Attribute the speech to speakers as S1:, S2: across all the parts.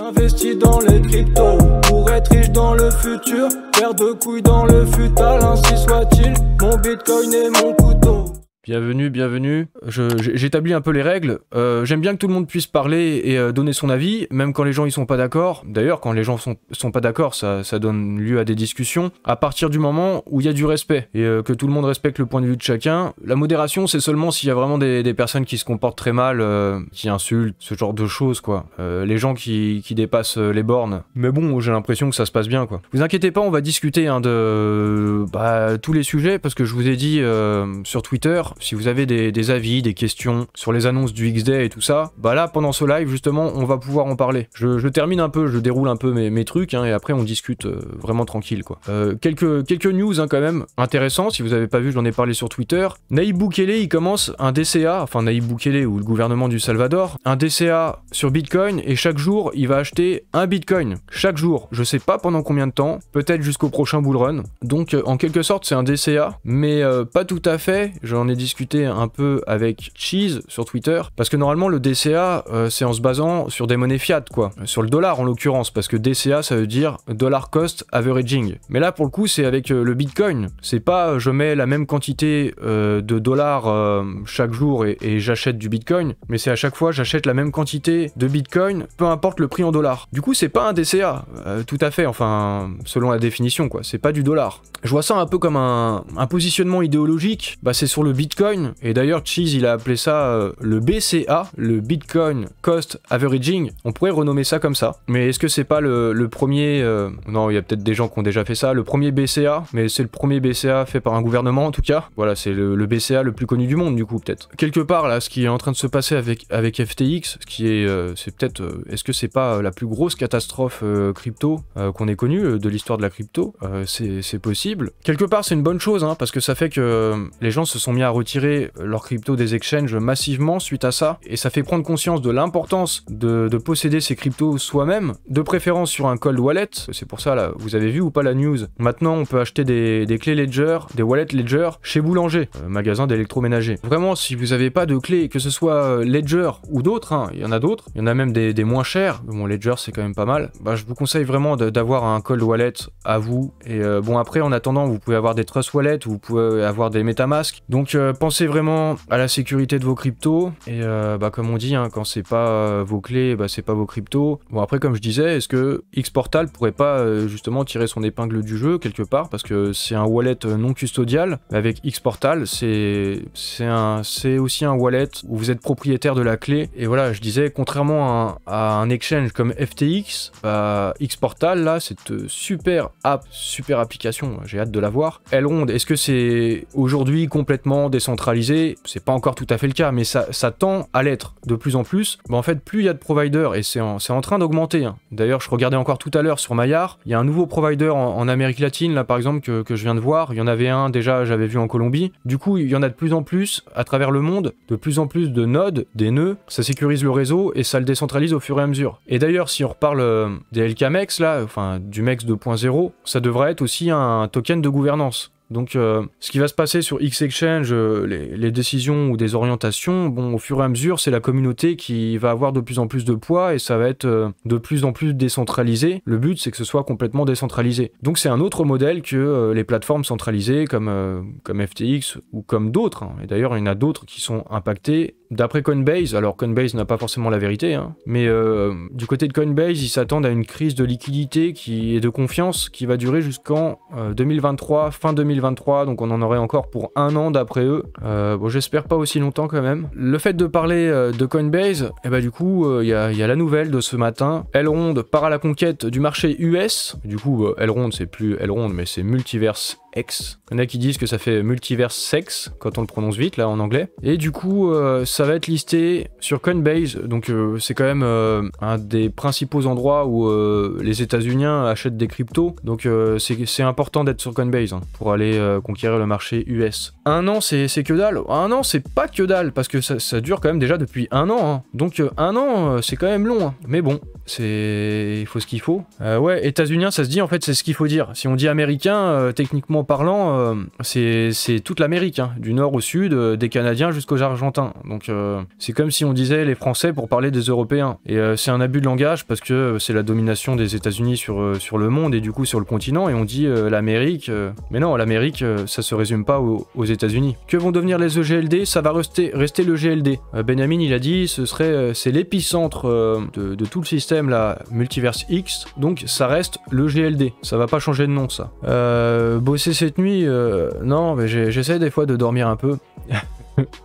S1: J'investis dans les cryptos pour être riche dans le futur. Paire de couilles dans le futal, ainsi soit-il. Mon bitcoin est mon couteau.
S2: Bienvenue. J'établis un peu les règles. J'aime bien que tout le monde puisse parler et donner son avis, même quand les gens ils sont pas d'accord. D'ailleurs, quand les gens sont pas d'accord, ça donne lieu à des discussions. À partir du moment où il y a du respect et que tout le monde respecte le point de vue de chacun, la modération c'est seulement s'il y a vraiment des personnes qui se comportent très mal, qui insultent, ce genre de choses quoi. Les gens qui dépassent les bornes. Mais bon, j'ai l'impression que ça se passe bien quoi. Vous inquiétez pas, on va discuter de tous les sujets parce que je vous ai dit sur Twitter. Si vous avez des avis, des questions sur les annonces du X-Day et tout ça, bah là, pendant ce live, justement, on va pouvoir en parler. Je termine un peu, je déroule un peu mes trucs, hein, et après on discute vraiment tranquille, quoi. Quelques news, hein, quand même, intéressants, si vous avez pas vu, j'en ai parlé sur Twitter. Nayib Bukele, il commence un DCA, enfin Nayib Bukele ou le gouvernement du Salvador, un DCA sur Bitcoin, et chaque jour, il va acheter un Bitcoin. Chaque jour, je sais pas pendant combien de temps, peut-être jusqu'au prochain bull run. Donc, en quelque sorte, c'est un DCA, mais pas tout à fait, j'en ai discuté un peu avec Cheese sur Twitter, parce que normalement le DCA c'est en se basant sur des monnaies fiat quoi, sur le dollar en l'occurrence, parce que DCA ça veut dire dollar cost averaging, mais là pour le coup c'est avec le Bitcoin, c'est pas je mets la même quantité de dollars chaque jour et j'achète du Bitcoin, mais c'est à chaque fois j'achète la même quantité de Bitcoin, peu importe le prix en dollars. Du coup c'est pas un DCA, tout à fait, enfin selon la définition quoi, c'est pas du dollar. Je vois ça un peu comme un positionnement idéologique, bah c'est sur le Bitcoin, et d'ailleurs Cheese il a appelé ça le BCA, le Bitcoin Cost Averaging, on pourrait renommer ça comme ça, mais est-ce que c'est pas le premier, non il y a peut-être des gens qui ont déjà fait ça, le premier BCA, mais c'est le premier BCA fait par un gouvernement en tout cas, voilà c'est le BCA le plus connu du monde du coup peut-être. Quelque part là, ce qui est en train de se passer avec FTX, ce qui est, c'est peut-être, est-ce que c'est pas la plus grosse catastrophe crypto qu'on ait connue de l'histoire de la crypto, c'est possible. Quelque part c'est une bonne chose, hein, parce que ça fait que les gens se sont mis à retirer leur crypto des exchanges massivement suite à ça, et ça fait prendre conscience de l'importance de posséder ces cryptos soi-même, de préférence sur un cold wallet. C'est pour ça là, vous avez vu ou pas la news, maintenant on peut acheter des clés Ledger, des wallets Ledger chez Boulanger, magasin d'électroménager. Vraiment, si vous avez pas de clés, que ce soit Ledger ou d'autres, hein, il y en a d'autres, il y en a même des moins chers, bon Ledger c'est quand même pas mal, bah je vous conseille vraiment d'avoir un cold wallet à vous, et bon après en attendant vous pouvez avoir des trust wallets, vous pouvez avoir des MetaMask, donc pensez vraiment à la sécurité de vos cryptos, et comme on dit, hein, quand c'est pas vos clés, c'est pas vos cryptos. Bon après comme je disais, est-ce que Xportal pourrait pas justement tirer son épingle du jeu quelque part, parce que c'est un wallet non custodial, avec Xportal c'est aussi un wallet où vous êtes propriétaire de la clé, et voilà je disais, contrairement à un exchange comme FTX, Xportal là c'est super application, j'ai hâte de la voir. Elrond, est-ce que c'est aujourd'hui complètement décentralisé? C'est pas encore tout à fait le cas, mais ça tend à l'être de plus en plus. En fait, plus il y a de providers, et c'est en train d'augmenter, hein. D'ailleurs, je regardais encore tout à l'heure sur Maillard, il y a un nouveau provider en Amérique latine, là par exemple, que je viens de voir. Il y en avait un déjà, j'avais vu en Colombie. Du coup, il y en a de plus en plus à travers le monde, de plus en plus de nodes, des nœuds, ça sécurise le réseau et ça le décentralise au fur et à mesure. Et d'ailleurs, si on reparle des LKMEX, là, enfin du MEX 2.0, ça devrait être aussi un token de gouvernance. Donc ce qui va se passer sur X-Exchange, les décisions ou des orientations, bon au fur et à mesure c'est la communauté qui va avoir de plus en plus de poids et ça va être de plus en plus décentralisé. Le but c'est que ce soit complètement décentralisé. Donc c'est un autre modèle que les plateformes centralisées comme FTX ou comme d'autres, hein. Et d'ailleurs il y en a d'autres qui sont impactés. D'après Coinbase, alors Coinbase n'a pas forcément la vérité, hein, mais du côté de Coinbase ils s'attendent à une crise de liquidité et de confiance qui va durer jusqu'en 2023, fin 2023, donc on en aurait encore pour un an d'après eux. Bon, j'espère pas aussi longtemps quand même. Le fait de parler de Coinbase, et du coup, il y a la nouvelle de ce matin. Elrond part à la conquête du marché US. Du coup, Elrond, c'est plus Elrond, mais c'est Multiverse X. Il y en a qui disent que ça fait Multiverse Sex, quand on le prononce vite, là, en anglais. Et du coup, ça va être listé sur Coinbase, donc c'est quand même un des principaux endroits où les États-Unis achètent des cryptos, donc c'est important d'être sur Coinbase, hein, pour aller conquérir le marché US. Un an, c'est que dalle. Un an, c'est pas que dalle, parce que ça dure quand même déjà depuis un an, hein. Donc un an, c'est quand même long, hein. Mais bon, il faut ce qu'il faut. Ouais, états-unien, ça se dit, en fait, c'est ce qu'il faut dire. Si on dit américain, techniquement parlant, c'est toute l'Amérique, hein, du nord au sud, des Canadiens jusqu'aux Argentins. Donc c'est comme si on disait les Français pour parler des Européens. Et c'est un abus de langage parce que c'est la domination des États-Unis sur le monde et du coup sur le continent, et on dit l'Amérique. Mais non, l'Amérique, ça se résume pas aux États-Unis. Que vont devenir les EGLD? Ça va rester le GLD. Benjamin, il a dit, c'est l'épicentre de tout le système là, Multiverse X, donc ça reste le GLD. Ça va pas changer de nom, ça. Bosser cette nuit, non, mais j'essaie des fois de dormir un peu.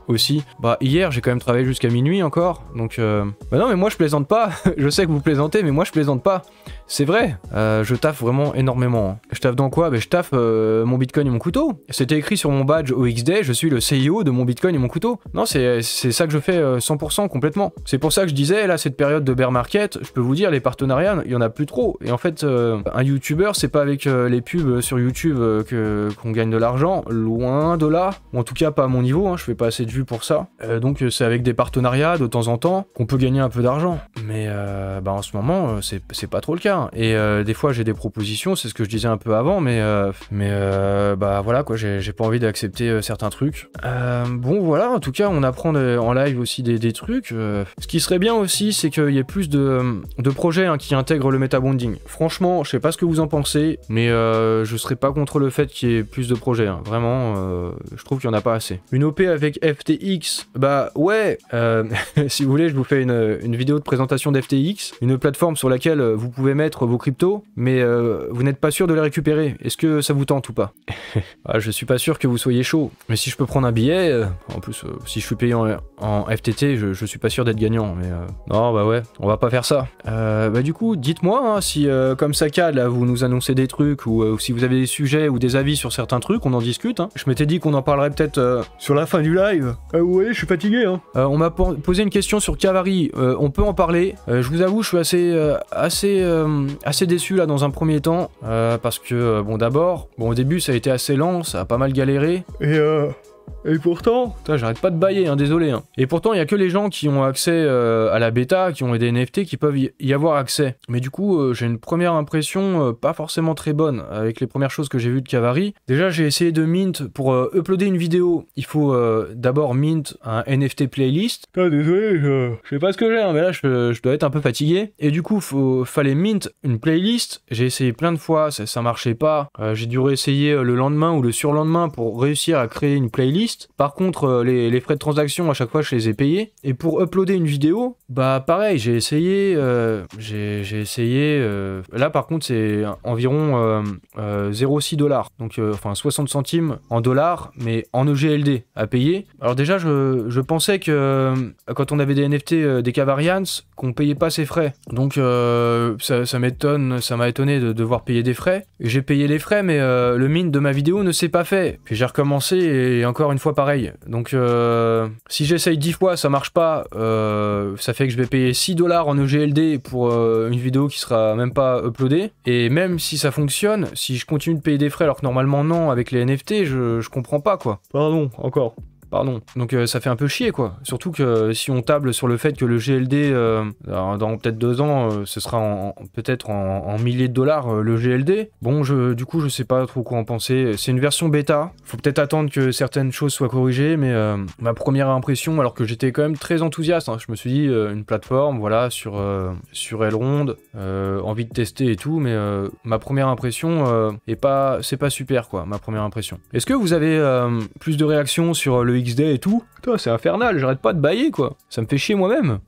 S2: Aussi. Bah hier j'ai quand même travaillé jusqu'à minuit encore, donc bah non mais moi je plaisante pas, je sais que vous plaisantez mais moi je plaisante pas, c'est vrai, je taffe vraiment énormément. Je taffe dans quoi? Bah je taffe mon bitcoin et mon couteau, c'était écrit sur mon badge OXD, je suis le CEO de mon bitcoin et mon couteau. Non c'est ça que je fais 100% complètement. C'est pour ça que je disais là cette période de bear market, je peux vous dire les partenariats il y en a plus trop, et en fait un youtubeur c'est pas avec les pubs sur YouTube qu'on gagne de l'argent, loin de là, ou en tout cas pas à mon niveau, hein, je fais pas assez de vues pour ça, donc c'est avec des partenariats de temps en temps qu'on peut gagner un peu d'argent, mais bah en ce moment c'est pas trop le cas, et des fois j'ai des propositions, c'est ce que je disais un peu avant, mais bah voilà quoi, j'ai pas envie d'accepter certains trucs. Bon voilà, en tout cas on apprend en live aussi des trucs. Ce qui serait bien aussi c'est qu'il y ait plus de projets hein, qui intègrent le metabonding. Franchement je sais pas ce que vous en pensez, mais je serais pas contre le fait qu'il y ait plus de projets, hein. Vraiment je trouve qu'il y en a pas assez. Une OP avec FTX, bah ouais, si vous voulez je vous fais une vidéo de présentation d'FTX, une plateforme sur laquelle vous pouvez mettre vos cryptos, mais vous n'êtes pas sûr de les récupérer. Est-ce que ça vous tente ou pas? Ah, je suis pas sûr que vous soyez chaud, mais si je peux prendre un billet, en plus si je suis payé en FTT, je suis pas sûr d'être gagnant, mais non bah ouais, on va pas faire ça. Bah du coup, dites-moi hein, si comme Saka là vous nous annoncez des trucs, ou si vous avez des sujets ou des avis sur certains trucs, on en discute, hein. Je m'étais dit qu'on en parlerait peut-être sur la fin du live. Vous voyez, je suis fatigué, hein. On m'a posé une question sur Kavari, on peut en parler. Je vous avoue, je suis assez déçu là dans un premier temps, parce que bon d'abord, au début ça a été assez lent, ça a pas mal galéré, et pourtant, j'arrête pas de bailler, hein, désolé. Hein. Et pourtant, il y a que les gens qui ont accès à la bêta, qui ont des NFT, qui peuvent y avoir accès. Mais du coup, j'ai une première impression pas forcément très bonne avec les premières choses que j'ai vues de Kavari. Déjà, j'ai essayé de mint pour uploader une vidéo. Il faut d'abord mint un NFT playlist. Désolé, je sais pas ce que j'ai, hein, mais là, je dois être un peu fatigué. Et du coup, fallait mint une playlist. J'ai essayé plein de fois, ça marchait pas. J'ai dû réessayer le lendemain ou le surlendemain pour réussir à créer une playlist. Par contre, les frais de transaction, à chaque fois, je les ai payés. Et pour uploader une vidéo, bah pareil, j'ai essayé. Là, par contre, c'est environ 0,6 $. Donc, enfin, 60 centimes en dollars, mais en EGLD à payer. Alors déjà, je pensais que quand on avait des NFT, des Kavarians, qu'on payait pas ses frais. Donc, ça m'a étonné de devoir payer des frais. J'ai payé les frais, mais le mint de ma vidéo ne s'est pas fait. Puis j'ai recommencé et encore une fois pareil. Donc si j'essaye 10 fois ça marche pas, ça fait que je vais payer 6 $ en EGLD pour une vidéo qui sera même pas uploadée. Et même si ça fonctionne, si je continue de payer des frais alors que normalement non avec les NFT, je comprends pas quoi. Pardon, encore. Pardon. Donc ça fait un peu chier quoi. Surtout que si on table sur le fait que le GLD dans peut-être 2 ans ce sera peut-être en milliers de dollars le GLD. Bon du coup je sais pas trop quoi en penser. C'est une version bêta. Faut peut-être attendre que certaines choses soient corrigées, mais ma première impression, alors que j'étais quand même très enthousiaste, hein, je me suis dit une plateforme voilà sur Elrond, envie de tester et tout, mais ma première impression c'est pas super quoi, ma première impression. Est-ce que vous avez plus de réactions sur le XD et tout? Putain, c'est infernal, j'arrête pas de bailler quoi. Ça me fait chier moi-même.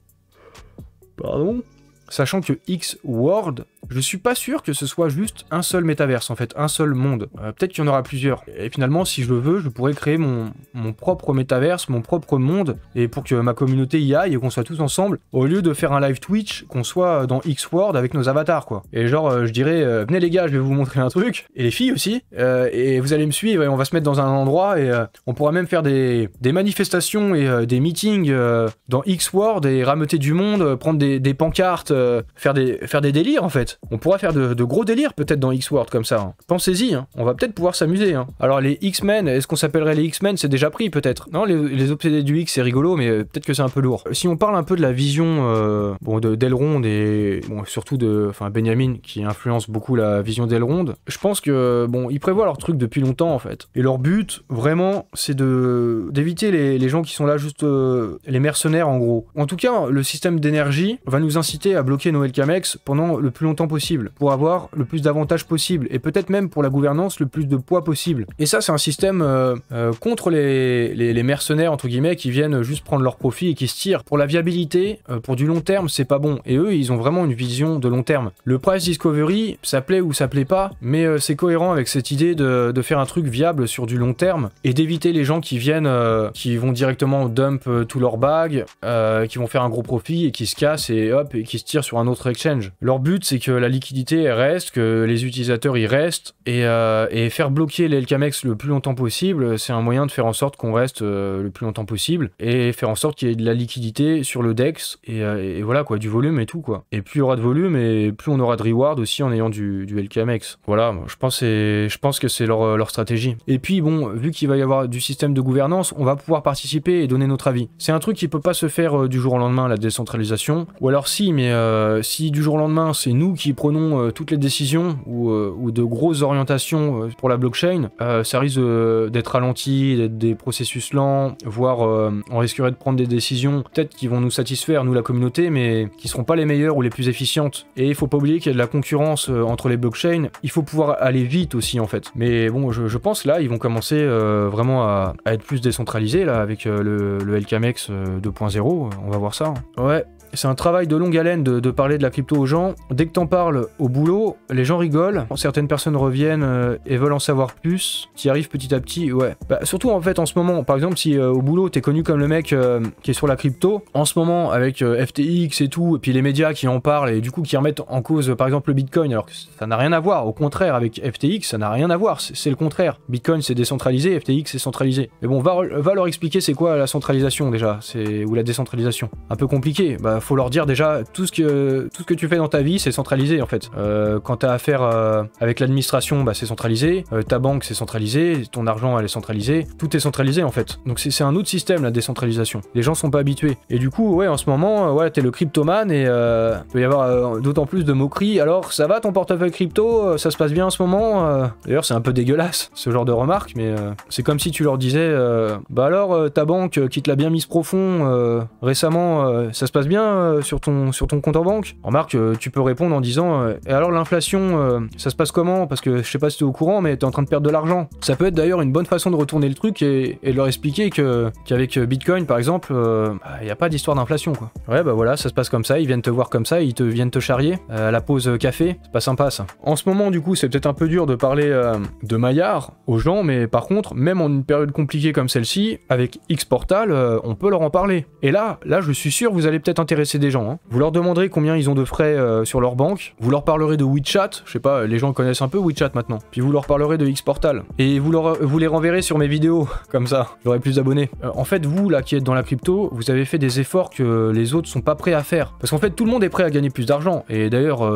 S2: Pardon? Sachant que X-World, je suis pas sûr que ce soit juste un seul métaverse, en fait, un seul monde. Peut-être qu'il y en aura plusieurs. Et finalement, si je le veux, je pourrais créer mon propre métaverse, mon propre monde, et pour que ma communauté y aille et qu'on soit tous ensemble, au lieu de faire un live Twitch, qu'on soit dans X-World avec nos avatars, quoi. Et genre, je dirais, venez les gars, je vais vous montrer un truc, et les filles aussi, et vous allez me suivre, et on va se mettre dans un endroit, et on pourra même faire des manifestations et des meetings dans X-World, et rameuter du monde, prendre des pancartes, faire des délires, en fait. fait. On pourra faire de gros délires peut-être dans X-World comme ça. Hein. Pensez-y, hein. On va peut-être pouvoir s'amuser. Hein. Alors les X-Men, est-ce qu'on s'appellerait les X-Men? C'est déjà pris peut-être. Non, les obsédés du X c'est rigolo, mais peut-être que c'est un peu lourd. Si on parle un peu de la vision d'Elrond et surtout de Benjamin qui influence beaucoup la vision d'Elrond, je pense que ils prévoient leur truc depuis longtemps en fait. Et leur but vraiment c'est d'éviter les gens qui sont là juste les mercenaires en gros. En tout cas, le système d'énergie va nous inciter à bloquer nos Elcamex pendant le plus longtemps possible pour avoir le plus d'avantages possible et peut-être même pour la gouvernance le plus de poids possible. Et ça c'est un système contre les mercenaires entre guillemets qui viennent juste prendre leur profit et qui se tirent. Pour la viabilité, pour du long terme c'est pas bon. Et eux ils ont vraiment une vision de long terme. Le Price Discovery, ça plaît ou ça plaît pas, mais c'est cohérent avec cette idée de faire un truc viable sur du long terme et d'éviter les gens qui viennent, qui vont directement dump tous leurs bags, qui vont faire un gros profit et qui se cassent et hop, et qui se tirent sur un autre exchange. Leur but c'est que la liquidité elle reste, que les utilisateurs y restent et faire bloquer les Elcamex le plus longtemps possible, c'est un moyen de faire en sorte qu'on reste le plus longtemps possible et faire en sorte qu'il y ait de la liquidité sur le DEX et voilà quoi, du volume et tout quoi. Et plus il y aura de volume et plus on aura de reward aussi en ayant du LKMX. Voilà, je pense que c'est leur stratégie. Et puis bon, vu qu'il va y avoir du système de gouvernance, on va pouvoir participer et donner notre avis. C'est un truc qui peut pas se faire du jour au lendemain, la décentralisation. Ou alors si, mais si du jour au lendemain, c'est nous qui prenons toutes les décisions ou de grosses orientations pour la blockchain, ça risque d'être ralenti, d'être des processus lents, voire on risquerait de prendre des décisions peut-être qui vont nous satisfaire, nous la communauté, mais qui seront pas les meilleures ou les plus efficientes. Et il faut pas oublier qu'il y a de la concurrence entre les blockchains, il faut pouvoir aller vite aussi en fait. Mais bon, je pense là, ils vont commencer vraiment à être plus décentralisés là avec le LKMX 2.0, on va voir ça. Ouais. C'est un travail de longue haleine de parler de la crypto aux gens. Dès que t'en parles au boulot, les gens rigolent. Certaines personnes reviennent et veulent en savoir plus. T'y arrives petit à petit, ouais. Bah, surtout en fait en ce moment, par exemple si au boulot t'es connu comme le mec qui est sur la crypto, en ce moment avec FTX et tout, et puis les médias qui en parlent et du coup qui remettent en cause par exemple le Bitcoin, alors que ça n'a rien à voir. Au contraire, avec FTX, ça n'a rien à voir. C'est le contraire. Bitcoin c'est décentralisé, FTX c'est centralisé. Mais bon, va leur expliquer c'est quoi la centralisation déjà, ou la décentralisation. Un peu compliqué. Bah, faut leur dire déjà tout ce que tu fais dans ta vie c'est centralisé en fait. Quand t'as affaire avec l'administration, bah c'est centralisé, ta banque c'est centralisé, ton argent elle est centralisée, tout est centralisé en fait. Donc c'est un autre système la décentralisation. Les gens sont pas habitués. Et du coup ouais en ce moment ouais t'es le cryptoman et peut y avoir d'autant plus de moqueries. Alors ça va ton portefeuille crypto, ça se passe bien en ce moment. D'ailleurs c'est un peu dégueulasse ce genre de remarques, mais c'est comme si tu leur disais bah alors ta banque qui te l'a bien mise profond récemment, ça se passe bien sur ton compte en banque. Remarque, tu peux répondre en disant et alors l'inflation, ça se passe comment? Parce que je sais pas si t'es au courant, mais t'es en train de perdre de l'argent. Ça peut être d'ailleurs une bonne façon de retourner le truc et de leur expliquer qu'avec Bitcoin par exemple, y a pas d'histoire d'inflation quoi. Ouais bah voilà, ça se passe comme ça, ils viennent te voir comme ça, ils viennent te charrier à la pause café, c'est pas sympa ça. En ce moment du coup c'est peut-être un peu dur de parler de Maillard aux gens, mais par contre même en une période compliquée comme celle-ci, avec X-Portal, on peut leur en parler. Et là je suis sûr vous allez peut-être intéresser des gens. Hein. Vous leur demanderez combien ils ont de frais sur leur banque, vous leur parlerez de WeChat, je sais pas, les gens connaissent un peu WeChat maintenant, puis vous leur parlerez de X-Portal, et vous les renverrez sur mes vidéos, comme ça, j'aurai plus d'abonnés. En fait, vous, là, qui êtes dans la crypto, vous avez fait des efforts que les autres sont pas prêts à faire, parce qu'en fait, tout le monde est prêt à gagner plus d'argent, et d'ailleurs,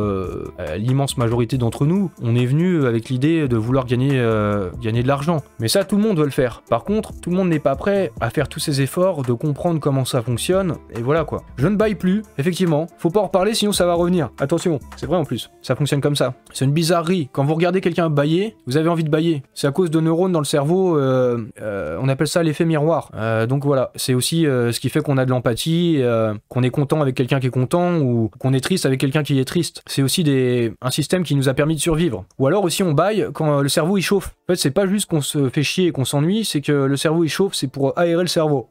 S2: l'immense majorité d'entre nous, on est venu avec l'idée de vouloir gagner de l'argent, mais ça, tout le monde veut le faire. Par contre, tout le monde n'est pas prêt à faire tous ces efforts, de comprendre comment ça fonctionne, et voilà quoi. Je ne baille plus, effectivement, faut pas en reparler sinon ça va revenir. Attention, c'est vrai en plus, ça fonctionne comme ça. C'est une bizarrerie, quand vous regardez quelqu'un bailler, vous avez envie de bailler. C'est à cause de neurones dans le cerveau, on appelle ça l'effet miroir. Donc voilà, c'est aussi ce qui fait qu'on a de l'empathie, qu'on est content avec quelqu'un qui est content, ou qu'on est triste avec quelqu'un qui est triste. C'est aussi un système qui nous a permis de survivre. Ou alors aussi on baille quand le cerveau il chauffe. En fait c'est pas juste qu'on se fait chier et qu'on s'ennuie, c'est que le cerveau il chauffe, c'est pour aérer le cerveau.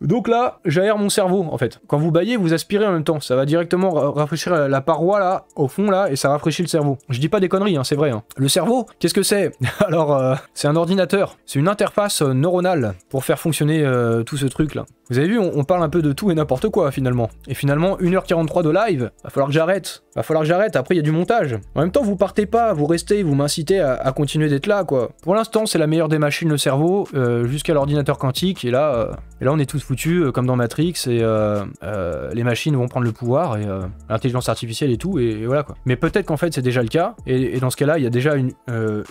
S2: Donc là, j'aère mon cerveau, en fait. Quand vous baillez, vous aspirez en même temps. Ça va directement rafraîchir la paroi, là, au fond, là, et ça rafraîchit le cerveau. Je dis pas des conneries, hein, c'est vrai. Hein. Le cerveau, qu'est-ce que c'est? Alors, c'est un ordinateur. C'est une interface neuronale pour faire fonctionner tout ce truc-là. Vous avez vu, on parle un peu de tout et n'importe quoi, finalement. Et finalement, 1h43 de live, va falloir que j'arrête. Après il y a du montage. En même temps, vous partez pas, vous restez, vous m'incitez à continuer d'être là, quoi. Pour l'instant, c'est la meilleure des machines, le cerveau, jusqu'à l'ordinateur quantique, et là on est tous foutu comme dans Matrix et les machines vont prendre le pouvoir et l'intelligence artificielle et tout et voilà quoi. Mais peut-être qu'en fait c'est déjà le cas et dans ce cas-là il y a déjà une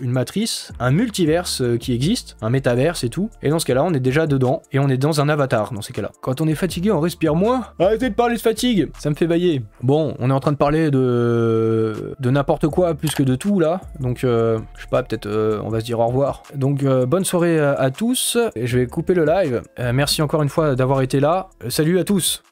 S2: matrice, un multiverse qui existe, un métaverse et tout, et dans ce cas-là on est déjà dedans et on est dans un avatar dans ces cas-là. Quand on est fatigué on respire moins. Arrêtez de parler de fatigue, ça me fait bailler. Bon, on est en train de parler de n'importe quoi plus que de tout là, donc je sais pas, peut-être on va se dire au revoir. Donc bonne soirée à tous, et je vais couper le live. Merci encore une fois d'avoir été là. Salut à tous.